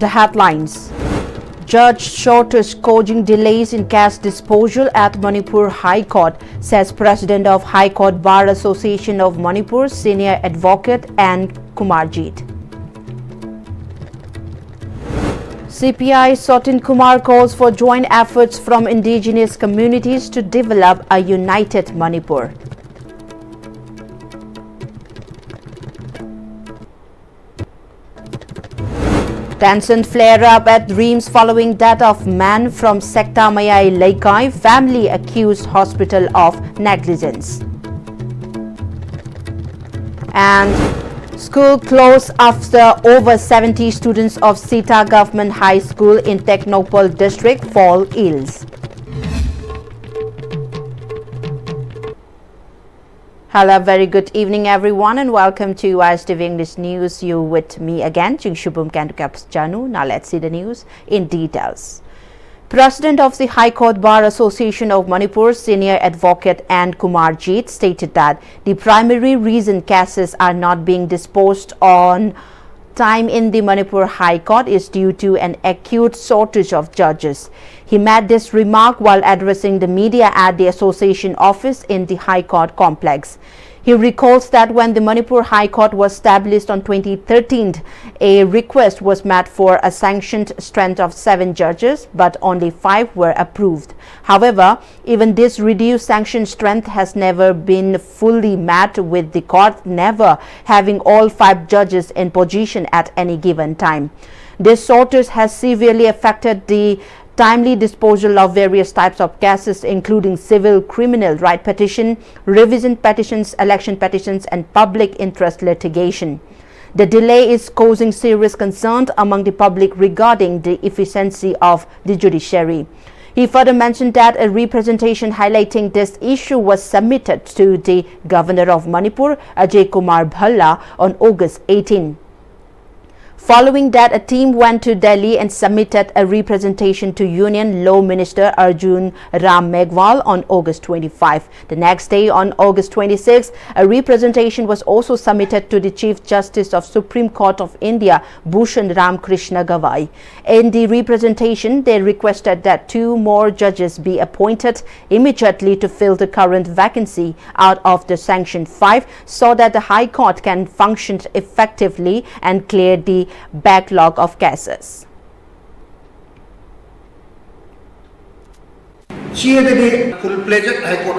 The headlines. Judge shortest causing delays in cash disposal at Manipur High Court, says President of High Court Bar Association of Manipur, Senior Advocate N. Kumarjit. CPI Sotin Kumar calls for joint efforts from indigenous communities to develop a united Manipur. Tension flare-up at Dreams following death of man from Sekta Mayai Laikai. Family accused hospital of negligence. And school closed after over 70 students of Sitha Government High School in Technopole district fall ill. Hello, very good evening everyone and welcome to Pm-Istv English News. You with me again, Ching Shubham Kandukaps Janu. Now let's see the news in details. President of the High Court Bar Association of Manipur, Senior Advocate N. Kumarjit, stated that the primary reason cases are not being disposed on time in the Manipur High Court is due to an acute shortage of judges. He made this remark while addressing the media at the association office in the High Court complex. He recalls that when the Manipur High Court was established on 2013, a request was made for a sanctioned strength of 7 judges, but only 5 were approved. However, even this reduced sanctioned strength has never been fully met, with the court never having all 5 judges in position at any given time. This shortage has severely affected the timely disposal of various types of cases, including civil, criminal, right petition, revision petitions, election petitions, and public interest litigation. The delay is causing serious concern among the public regarding the efficiency of the judiciary. He further mentioned that a representation highlighting this issue was submitted to the Governor of Manipur, Ajay Kumar Bhalla, on August 18. Following that, a team went to Delhi and submitted a representation to Union Law Minister Arjun Ram Meghwal on August 25. The next day, on August 26, a representation was also submitted to the Chief Justice of Supreme Court of India, Bhushan Ram Krishna Gavai. In the representation, they requested that 2 more judges be appointed immediately to fill the current vacancy out of the sanctioned 5, so that the High Court can function effectively and clear the backlog of cases. Full-fledged High Court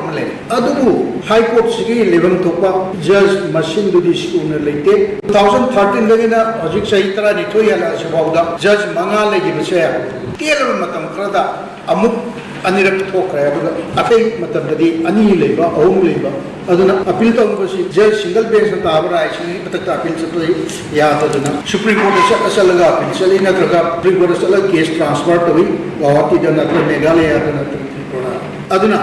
High Court sigi 11 thopa judge machine du school late 2013 lagina hojik sahitra nithoi hala sibauda judge manga legi bse tel matam krada amuk anirak thokra aduga atai matam dadi ani leba ahum leba aduna appeal tawbasi judge single bench ta abra isini patakta appeal chapoi ya aduna Supreme Court asalaga appeal salina traga Supreme Court asalaga case transfer to Guwahati dana Meghalaya dana aduna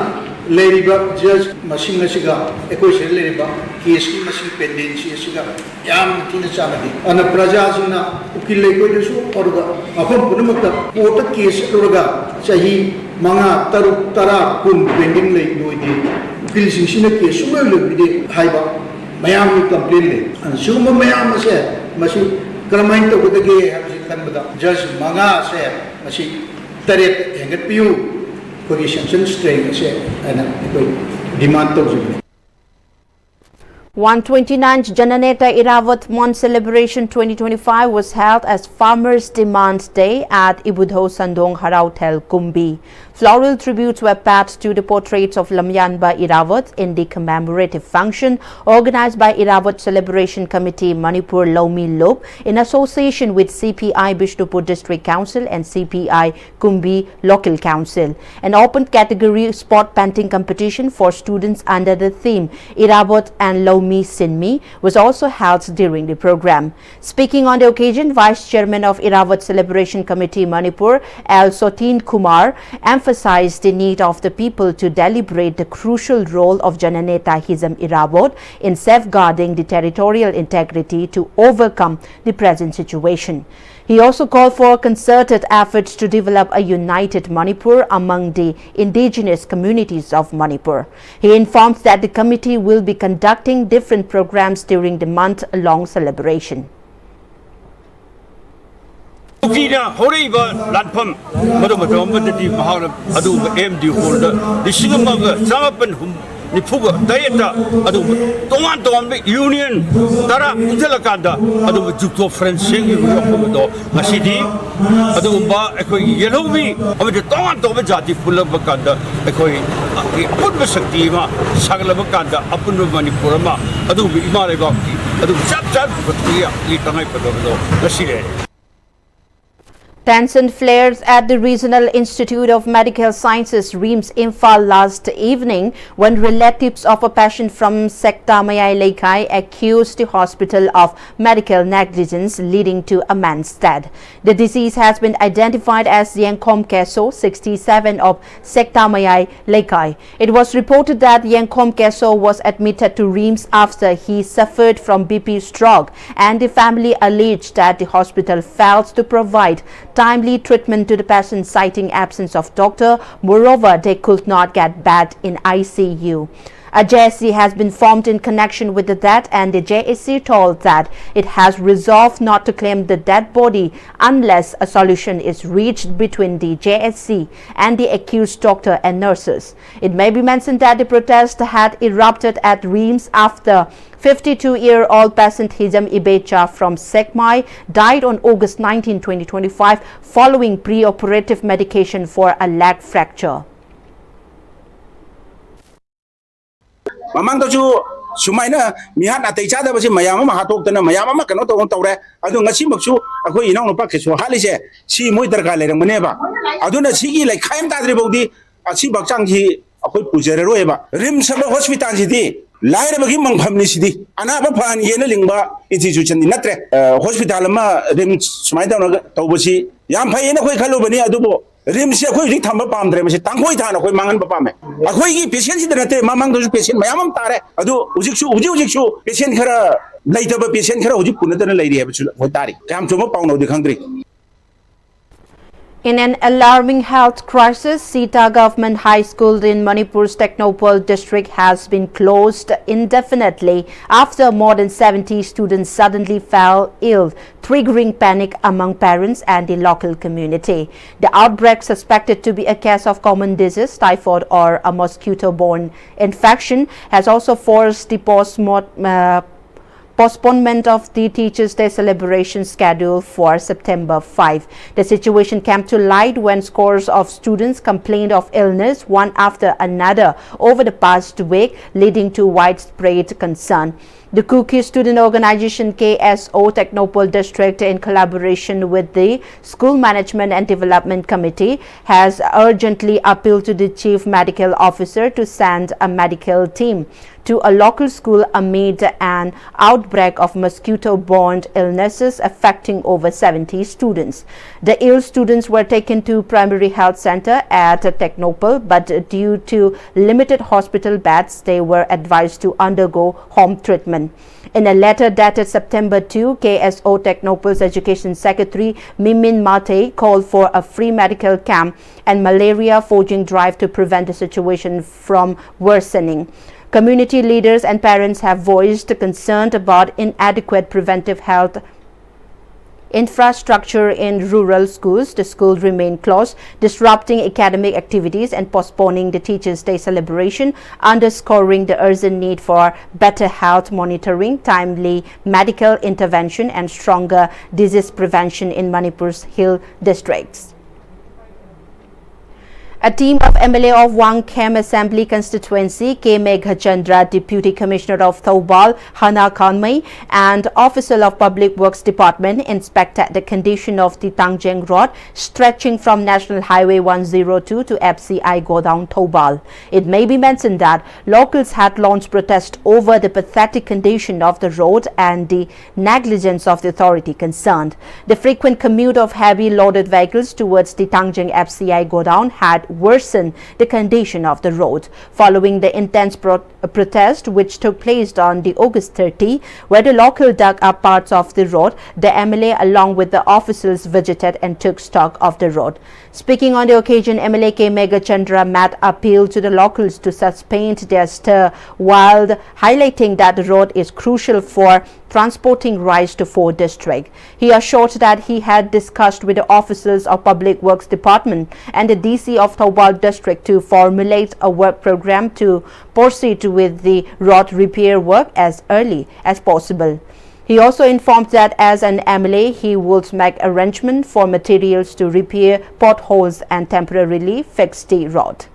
leriba judge machine asiga ekoi leriba case ki machine pendency asiga yam tuna chamadi ana praja sina ukil lekoi desu oruga afon punumakta court case oruga sahi manga taruk tara kun pending lei doide ukil sina case sumai lebide haiba mayam ni complain le an suma mayam ase machi kramain to godage habsi kanbada judge manga se machi taret hengat piu position strain and demand to 129th Jananeta Irawat Month Celebration 2025 was held as Farmers' Demand Day at Ibudho Sandong Harautel Kumbi. Floral tributes were paid to the portraits of Lamyanba Irawat in the commemorative function organized by Irawat Celebration Committee Manipur Lomi Lop in association with CPI Bishnupur District Council and CPI Kumbi Local Council. An open category sport painting competition for students under the theme Irawat and Lomi Sinmi was also held during the program. Speaking on the occasion, Vice Chairman of Irawat Celebration Committee Manipur, L. Sotin Kumar, emphasized the need of the people to deliberate the crucial role of Jananeta Hizam Irawat in safeguarding the territorial integrity to overcome the present situation. He also called for concerted efforts to develop a united Manipur among the indigenous communities of Manipur. He informed that the committee will be conducting different programs during the month-long celebration. Kina Horiba Latpam, Madame Mahana, Adu MD holder, the Sinamaga, Zamapan, Nipuga, Dieta, Adu, Toman Union, Tara, Intelacanda, Adu Juto French, Yokomodo, Masidi, Adumba, Equi Yelovi, of the Toman Tomajati, Pulabakanda, Equi Pudbasaktima, Sagalabakanda, Upon Manipurama, Adu Imaragaki, Adu Chap, Patia, Litanai Pado, Maside. Tension flares at the Regional Institute of Medical Sciences RIMS Imphal last evening when relatives of a patient from Sitha Laikai accused the hospital of medical negligence leading to a man's death. The disease has been identified as Yengkom Keso, 67 of Sitha Laikai. It was reported that Yengkom Keso was admitted to RIMS after he suffered from BP stroke, and the family alleged that the hospital failed to provide timely treatment to the patient, citing absence of doctor. Moreover, they could not get bed in ICU. A JSC has been formed in connection with the death, and the JSC told that it has resolved not to claim the dead body unless a solution is reached between the JSC and the accused doctor and nurses. It may be mentioned that the protest had erupted at RIMS after 52-year-old patient Hijam Ibecha from Sekmai died on August 19, 2025 following pre-operative medication for a leg fracture. Mamangtoju Sumaina, Mihat Atechada was in Mayama, Hatokana, Mayama, cannot on Tore. I don't see Maksu, a queen in on package for Halise, see Muitergale and Muneva. I don't see like Kaim Tadribodi, a Sibaksangi, a put Puzeroeva, Rims of the hospital city, Light of him on publicity, another pan Yenelingba institution in Natre, Hospitalama, Rims Smaida Tobosi, Yampa in a quick Kalubani Adubo. Rims a Tamba Palm, Tangoitana, Mangan Pame. A quick patient in the Mamang patient, Mayam Tare, Adu, Ujikshu, patient her, later patient her, Ujipuna lady, Votari, come to Mopang of the country. In an alarming health crisis, Sitha Government High School in Manipur's Technopole district has been closed indefinitely after more than 70 students suddenly fell ill, triggering panic among parents and the local community. The outbreak, suspected to be a case of common disease, typhoid or a mosquito-borne infection, has also forced the postponement of the Teachers' Day celebration schedule for September 5. The situation came to light when scores of students complained of illness one after another over the past week, leading to widespread concern. The Kuki student organization KSO Technopole District, in collaboration with the School Management and Development Committee, has urgently appealed to the Chief Medical Officer to send a medical team to a local school amid an outbreak of mosquito-borne illnesses affecting over 70 students. The ill students were taken to Primary Health Center at Technopole, but due to limited hospital beds, they were advised to undergo home treatment. In a letter dated September 2, KSO Technopole's Education Secretary Mimin Mate called for a free medical camp and malaria foraging drive to prevent the situation from worsening. Community leaders and parents have voiced concern about inadequate preventive health infrastructure in rural schools. The schools remain closed, disrupting academic activities and postponing the Teachers' Day celebration, underscoring the urgent need for better health monitoring, timely medical intervention, and stronger disease prevention in Manipur's hill districts. A team of MLA of Wangkhem Assembly Constituency, K. Meghachandra, Deputy Commissioner of Thoubal, Hana Khanmai, and Officer of Public Works Department inspected the condition of the Tangjeng Road stretching from National Highway 102 to FCI Godown, Thoubal. It may be mentioned that locals had launched protest over the pathetic condition of the road and the negligence of the authority concerned. The frequent commute of heavy loaded vehicles towards the Tangjeng FCI Godown had worsen the condition of the road. Following the intense protest which took place on the August 30, where the local dug up parts of the road, the MLA along with the officials visited and took stock of the road. Speaking on the occasion, MLA K. Megachandra Matt appealed to the locals to suspend their stir while highlighting that the road is crucial for transporting rice to Fort District. He assured that he had discussed with the officers of Public Works Department and the DC of Thoubal District to formulate a work program to proceed with the road repair work as early as possible. He also informed that as an MLA, he would make arrangement for materials to repair potholes and temporarily fix the road.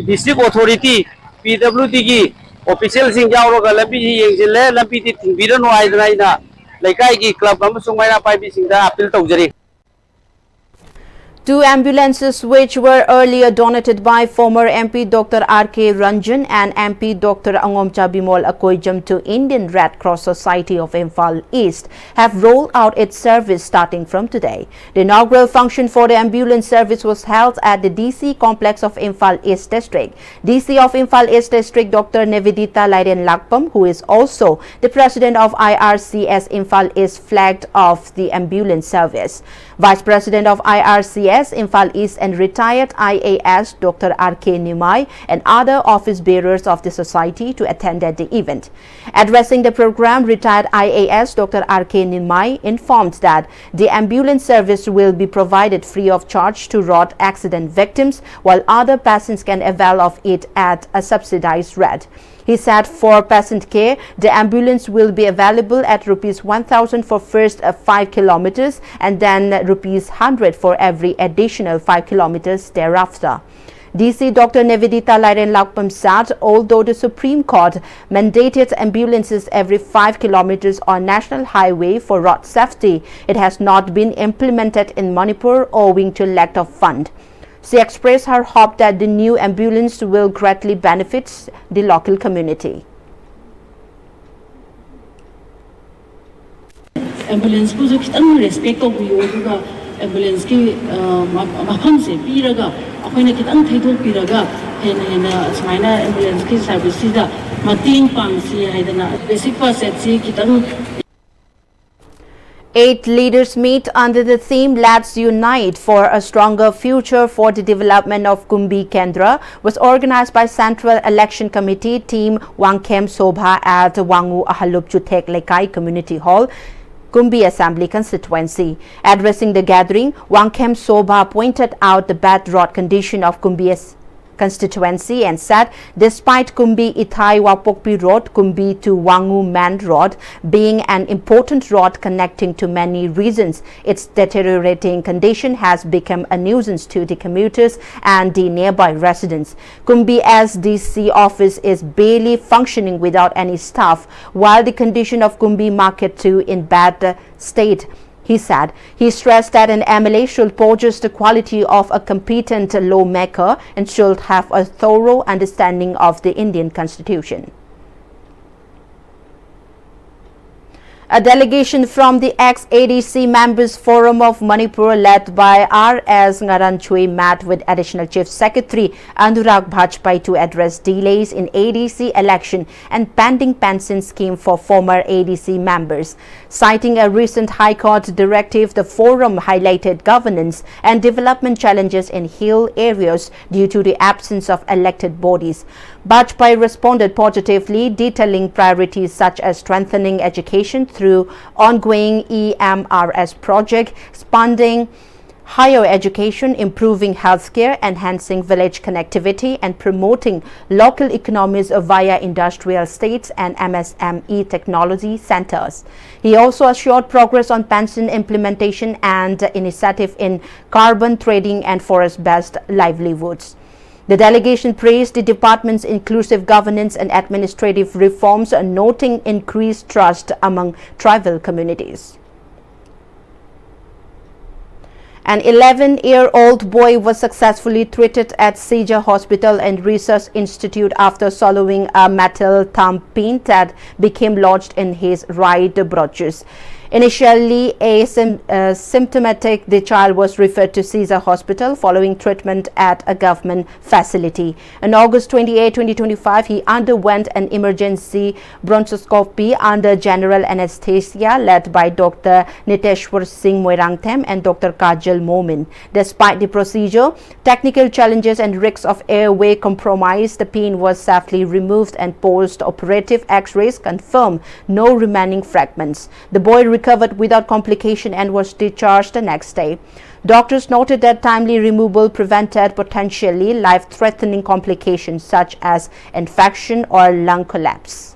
District Authority PWD official sing jawroga lambi yengzile lambi ti tingbira no aidna ina laikai gi club amasung maina pai bi singda appeal tawjari. 2 ambulances which were earlier donated by former MP Dr. R.K. Ranjan and MP Dr. Angomcha Bimol Akoijam to Indian Red Cross Society of Imphal East have rolled out its service starting from today. The inaugural function for the ambulance service was held at the DC complex of Imphal East District. DC of Imphal East District Dr. Nevedita Laiden Lakpam, who is also the president of IRCS Imphal East, flagged off the ambulance service. Vice President of IRCS Imphal East and retired IAS Dr. R.K. Nimai and other office bearers of the society to attend at the event. Addressing the program, retired IAS Dr. R.K. Nimai informed that the ambulance service will be provided free of charge to road accident victims, while other patients can avail of it at a subsidized rate. He said for patient care, the ambulance will be available at Rs 1,000 for first 5 kilometers and then Rs 100 for every additional 5 kilometers thereafter. DC Dr. Nevedita Laiden Lakpam said, although the Supreme Court mandated ambulances every 5 kilometers on national highway for road safety, it has not been implemented in Manipur owing to lack of fund. She expressed her hope that the new ambulance will greatly benefit the local community. Ambulance को जो कितना respect को भी होगा ambulance की मापन से पीरगा अपने कितना थैथो पीरगा है ना समाना ambulance की सर्विस दा मतीन पांसी है ना basic facility कितना 8 leaders meet under the theme Let's Unite for a Stronger Future for the Development of Kumbi Kendra was organized by Central Election Committee Team Wangkem Sobha at Wangu Ahalup Chutek Lekai Community Hall, Kumbi Assembly Constituency. Addressing the gathering, Wangkem Sobha pointed out the bad road condition of Kumbi constituency and said despite Kumbi Ithai Wapokpi Road, Kumbi to Wangu Man Road being an important road connecting to many regions, its deteriorating condition has become a nuisance to the commuters and the nearby residents. Kumbi SDC office is barely functioning without any staff, while the condition of Kumbi Market too in bad state. He said he stressed that an MLA should possess the quality of a competent lawmaker and should have a thorough understanding of the Indian Constitution. A delegation from the ex-ADC Members Forum of Manipur led by R.S. Ngaranchwe met with Additional Chief Secretary Anurag Bhajpai to address delays in ADC election and pending pension scheme for former ADC members. Citing a recent High Court directive, the forum highlighted governance and development challenges in hill areas due to the absence of elected bodies. Bhajpai responded positively, detailing priorities such as strengthening education through ongoing EMRS project, expanding higher education, improving healthcare, enhancing village connectivity, and promoting local economies via industrial estates and MSME technology centers. He also assured progress on pension implementation and initiative in carbon trading and forest-based livelihoods. The delegation praised the department's inclusive governance and administrative reforms, noting increased trust among tribal communities. An 11-year-old boy was successfully treated at Sitha Hospital and Research Institute after swallowing a metal thumb pin that became lodged in his right bronchus. Initially symptomatic, the child was referred to Sitha Hospital following treatment at a government facility. On August 28, 2025, he underwent an emergency bronchoscopy under general anesthesia led by Dr. Niteshwar Singh Moirangthem and Dr. Kajal Momin. Despite the procedure, technical challenges and risks of airway compromise, the pin was safely removed and post-operative X-rays confirmed no remaining fragments. The boy recovered without complication and was discharged the next day. Doctors noted that timely removal prevented potentially life-threatening complications such as infection or lung collapse.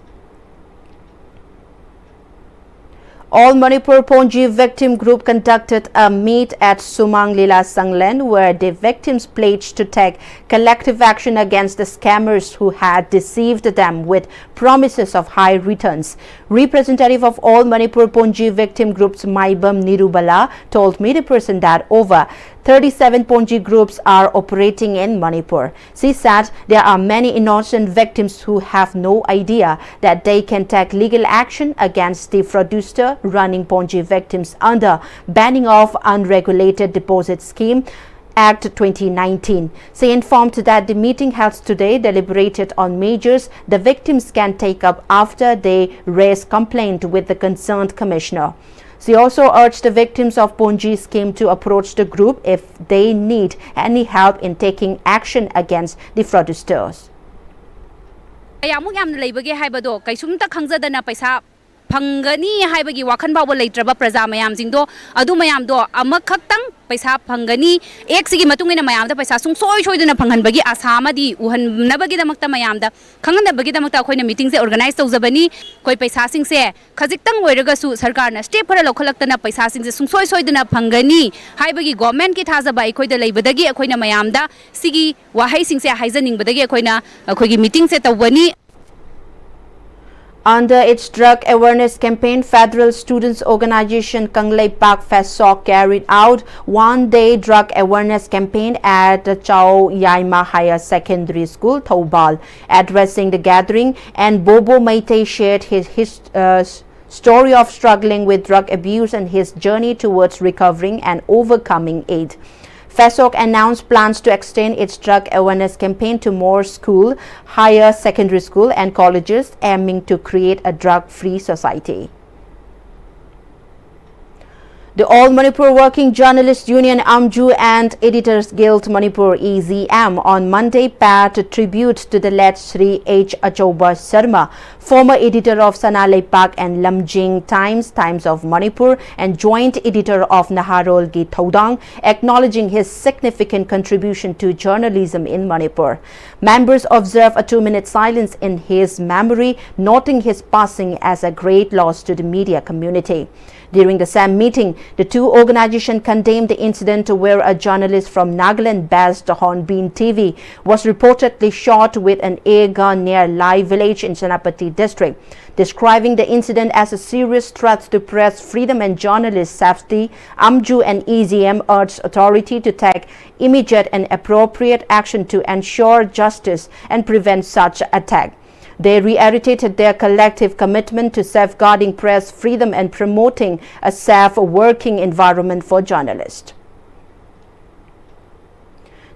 All Manipur Ponzi victim group conducted a meet at Sumang Lila Sanglen where the victims pledged to take collective action against the scammers who had deceived them with promises of high returns. Representative of All Manipur Ponzi victim groups Maibam Nirubala told media person that over 37 Ponzi groups are operating in Manipur. She said there are many innocent victims who have no idea that they can take legal action against the fraudster running Ponzi victims under Banning of Unregulated Deposit Scheme Act 2019. She informed that the meeting held today deliberated on measures the victims can take up after they raise complaint with the concerned commissioner. She also urged the victims of Ponzi scheme to approach the group if they need any help in taking action against the fraudsters. Phangani haibagi wakhan bawa leitraba praja mayam jingdo adu mayam do amakhaktang paisa phangani ek sigi matungina mayam da paisa sung soi duna phanghan bagi asama di uhan nabagi damakta mayam da khangna bagi damakta khoina meeting se organize tawjabani koi paisa sing se khajiktang oiraga su sarkar na step phara lokhalakta paisa sing se sung soi duna phangani haibagi government ki thajaba khoi da leibadagi khoina mayam da sigi wahai sing se haijaning badagi khoina khoigi meeting se tawani. Under its drug awareness campaign, Federal Students Organization Kanglei Park FESOC carried out one-day drug awareness campaign at the Chao Yaima Higher Secondary School, Thoubal. Addressing the gathering, and Bobo Maite shared his story of struggling with drug abuse and his journey towards recovering and overcoming it. FESOC announced plans to extend its drug awareness campaign to more school, higher secondary school and colleges, aiming to create a drug-free society. The All Manipur Working Journalists Union AMJU and Editors Guild Manipur EZM on Monday paid tribute to the late Sri H. Achoba Sharma, former editor of Sanalei Park and Lamjing Times, Times of Manipur, and joint editor of Naharol Gi Thodang, acknowledging his significant contribution to journalism in Manipur. Members observed a 2-minute silence in his memory, noting his passing as a great loss to the media community. During the same meeting, the two organizations condemned the incident where a journalist from Nagaland based Hornbeam TV was reportedly shot with an air gun near Lai village in Senapati district. Describing the incident as a serious threat to press freedom and journalist safety, AMJU and EZM urged authority to take immediate and appropriate action to ensure justice and prevent such attack. They reiterated their collective commitment to safeguarding press freedom and promoting a safe working environment for journalists.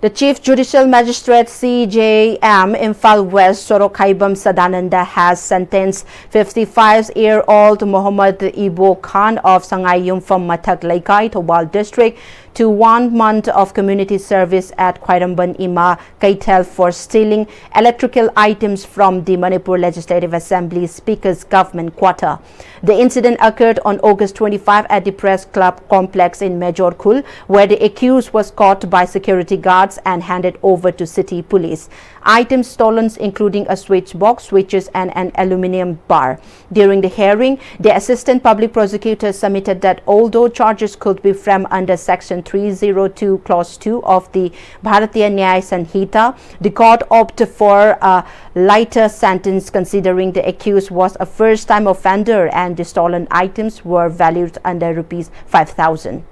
The Chief Judicial Magistrate CJM Imphal West Sorokhaibam Sadananda has sentenced 55-year-old Muhammad Ibo Khan of Sangayum from Mathak Laikai, Thoubal district to 1 month of community service at Khairamban Ima Kaitel for stealing electrical items from the Manipur Legislative Assembly Speaker's government quarter. The incident occurred on August 25 at the Press Club complex in Major Khul, where the accused was caught by security guards and handed over to city police. Items stolen including a switch box, switches and an aluminium bar. During the hearing, the Assistant Public Prosecutor submitted that although charges could be framed under Section 302 Clause 2 of the Bharatiya Nyaya Sanhita, the court opted for a lighter sentence considering the accused was a first-time offender and the stolen items were valued under Rs 5,000.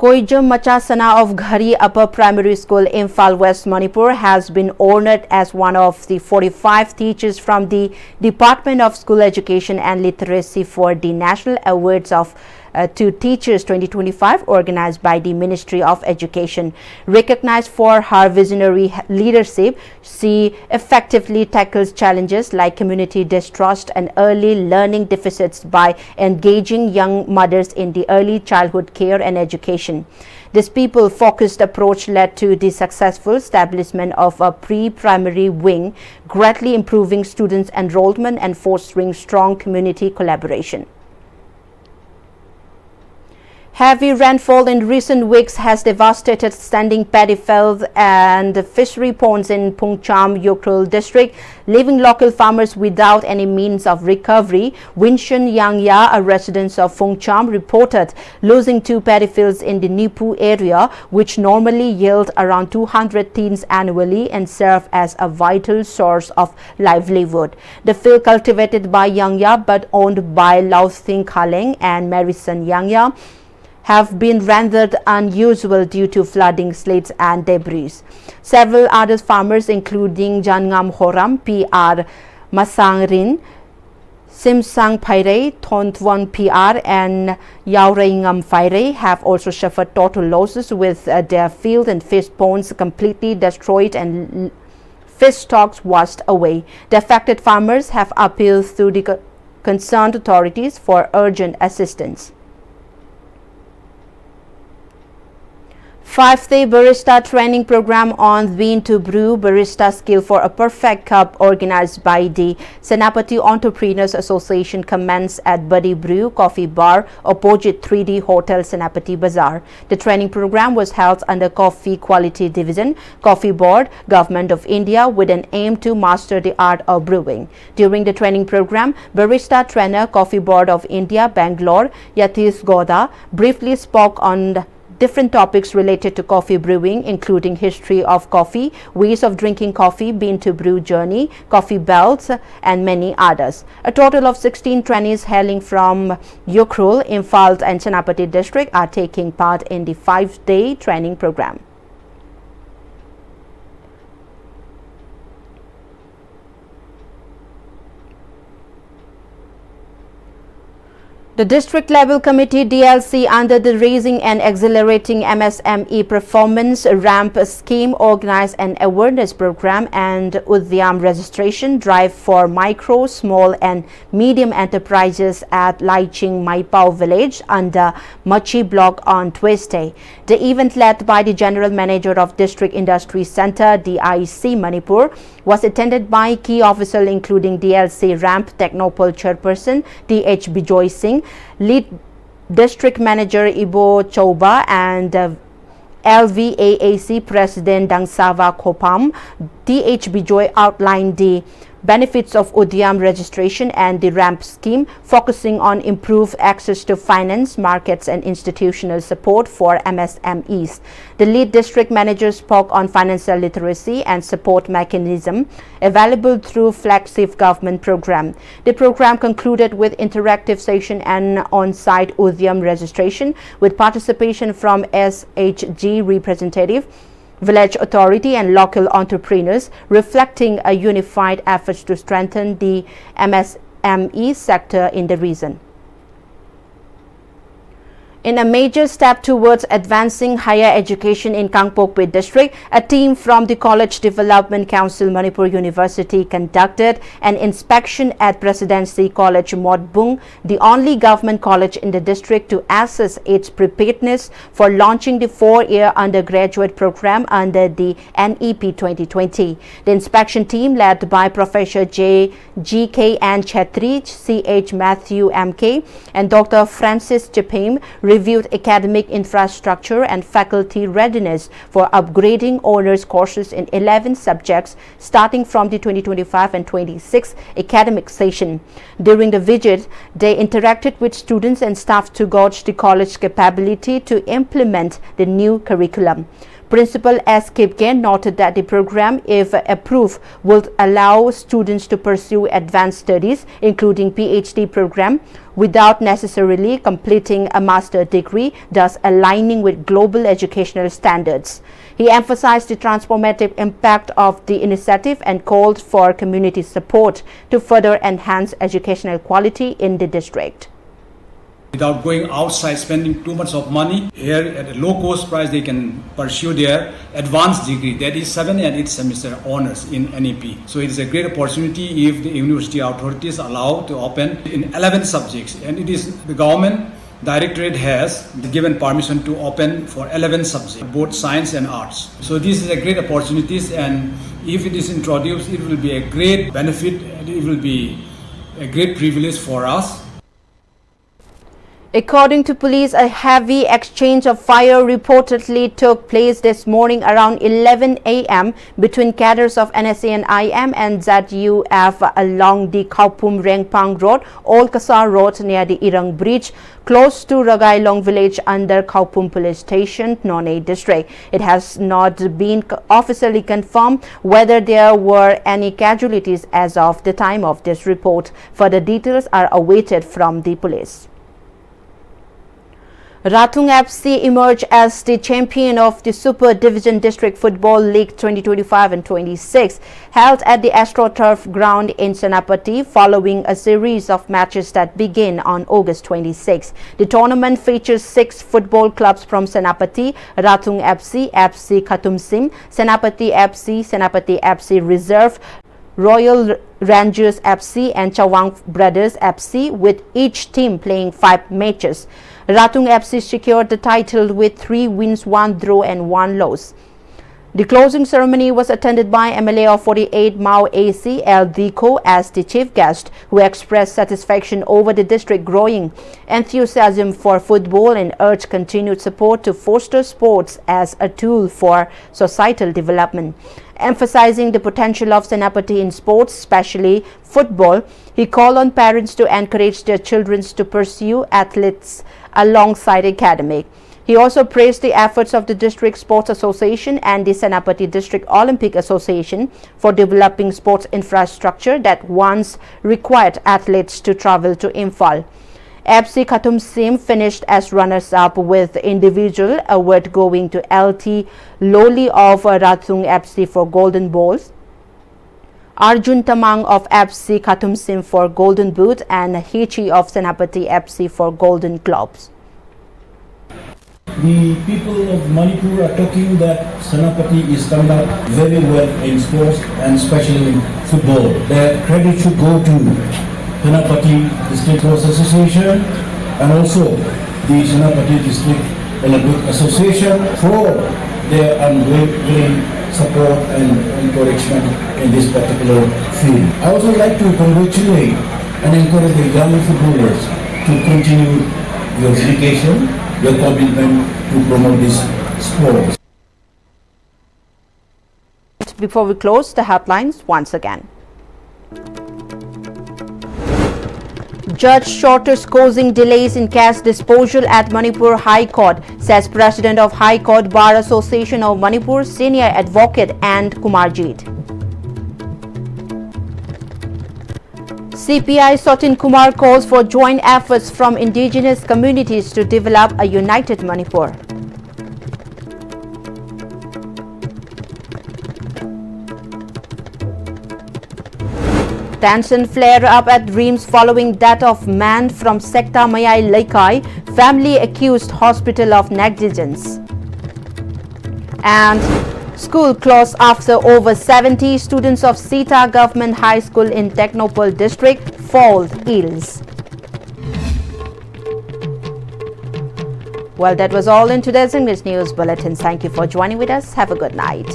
Koijam Machasana of Ghari Upper Primary School, Imphal West, Manipur has been honored as one of the 45 teachers from the Department of School Education and Literacy for the National Awards of to Teachers 2025 organized by the Ministry of Education. Recognized for her visionary leadership, she effectively tackles challenges like community distrust and early learning deficits by engaging young mothers in the early childhood care and education. This people-focused approach led to the successful establishment of a pre-primary wing, greatly improving students' enrollment and fostering strong community collaboration. Heavy rainfall in recent weeks has devastated standing paddy fields and fishery ponds in Pungcham, Ukhrul district, leaving local farmers without any means of recovery. Winshan Yangya, a resident of Pungcham, reported losing 2 paddy fields in the Nipu area, which normally yield around 200 tins annually and serve as a vital source of livelihood. The field cultivated by Yangya but owned by Lauthing Khaleng and Marison Yangya have been rendered unusual due to flooding, slates and debris. Several other farmers including Jangam Horam, PR Masangrin, Simsang Paire, Tontwon PR and Yaurengam Paire have also suffered total losses with their field and fish ponds completely destroyed and fish stocks washed away. The affected farmers have appealed to the concerned authorities for urgent assistance. 5-day Barista training program on Bean to Brew Barista Skill for a Perfect Cup organized by the Senapati Entrepreneurs Association commenced at Buddy Brew Coffee Bar opposite 3D Hotel Senapati Bazaar. The training program was held under Coffee Quality Division, Coffee Board, Government of India with an aim to master the art of brewing. During the training program, Barista trainer Coffee Board of India, Bangalore, Yatish Goda briefly spoke on different topics related to coffee brewing, including history of coffee, ways of drinking coffee, bean to brew journey, coffee belts, and many others. A total of 16 trainees hailing from Ukhrul, Imphal, and Senapati district are taking part in the 5-day training program. The District Level Committee DLC under the Raising and Accelerating MSME Performance RAMP scheme organized an awareness program and Udyam registration drive for micro, small and medium enterprises at Laiching Maipao village under Machi block on Tuesday. The event, led by the General Manager of District Industry Center DIC Manipur, was attended by key officials including DLC RAMP Technopol Chairperson DH Bijoy Singh, Lead District Manager Ibo Chauba and LVAAC President Dangsava Khopam. DH Bijoy outlined the benefits of Udyam registration and the RAMP scheme, focusing on improved access to finance, markets and institutional support for MSMEs. The lead district manager spoke on financial literacy and support mechanism available through flagship government program. The program concluded with interactive session and on-site Udyam registration with participation from SHG representative, village authority and local entrepreneurs, reflecting a unified effort to strengthen the MSME sector in the region. In a major step towards advancing higher education in Kangpokpi district, a team from the College Development Council Manipur University conducted an inspection at Presidency College Modbung, the only government college in the district, to assess its preparedness for launching the 4-year undergraduate program under the NEP 2020. The inspection team, led by Professor G.K. N. Chetri, C.H. Matthew M.K. and Dr. Francis Chapim, reviewed academic infrastructure and faculty readiness for upgrading honors courses in 11 subjects starting from the 2025 and 26 academic session. During the visit, they interacted with students and staff to gauge the college's capability to implement the new curriculum. Principal S. Kipke noted that the program, if approved, will allow students to pursue advanced studies, including PhD program, without necessarily completing a master's degree, thus aligning with global educational standards. He emphasized the transformative impact of the initiative and called for community support to further enhance educational quality in the district. Without going outside, spending too much of money, here at a low cost price they can pursue their advanced degree, that is 7 and 8 semester honors in NEP. So it is a great opportunity if the university authorities allow to open in 11 subjects, and it is the government directorate has given permission to open for 11 subjects, both science and arts. So this is a great opportunities, and if it is introduced, it will be a great benefit, and it will be a great privilege for us. According to police, a heavy exchange of fire reportedly took place this morning around 11 a.m. between cadres of NSA and IM and ZUF along the Kaupum Rengpang Road, Old Kasar Road near the Irang Bridge, close to Ragailong village under Kaupum Police Station, Nonay District. It has not been officially confirmed whether there were any casualties as of the time of this report. Further details are awaited from the police. Ratung FC emerged as the champion of the Super Division District Football League 2025 and 26, held at the AstroTurf ground in Senapati following a series of matches that begin on August 26. The tournament features 6 football clubs from Senapati: Ratung FC, FC Khatumsim, Senapati FC Reserve, Royal Rangers FC and Chawang Brothers FC, with each team playing 5 matches. Ratung FC secured the title with 3 wins, 1 draw and 1 loss. The closing ceremony was attended by MLA of 48 Mao AC El Dico as the chief guest, who expressed satisfaction over the district growing enthusiasm for football and urged continued support to foster sports as a tool for societal development. Emphasizing the potential of Senapati in sports, especially football, he called on parents to encourage their children to pursue athletics alongside academic. He also praised the efforts of the District Sports Association and the Senapati District Olympic Association for developing sports infrastructure that once required athletes to travel to Imphal. FC Khatumsim finished as runners-up with individual award going to LT Loli of Ratung FC for Golden Balls, Arjun Tamang of FC Khatumsim for Golden Boot and Hichi of Senapati FC for Golden Gloves. The people of Manipur are talking that Senapati is coming up very well in sports and especially in football. The credit should go to Senapati District Sports Association and also the Senapati District Olympic Association for their unwavering support and encouragement in this particular field. I also like to congratulate and encourage the young footballers to continue your dedication, your commitment to promote this sport. Before we close, the headlines once again. Judge shortest causing delays in cash disposal at Manipur High Court, says President of High Court Bar Association of Manipur, Senior Advocate and Kumarjit. CPI Sotin Kumar calls for joint efforts from indigenous communities to develop a united Manipur. Tension flare up at Reams following death of man from Sekta Mayai Laikai, family accused hospital of negligence. And school closed after over 70 students of Sitha Government High School in Technopole district fall ill. Well, that was all in today's English News Bulletin. Thank you for joining with us. Have a good night.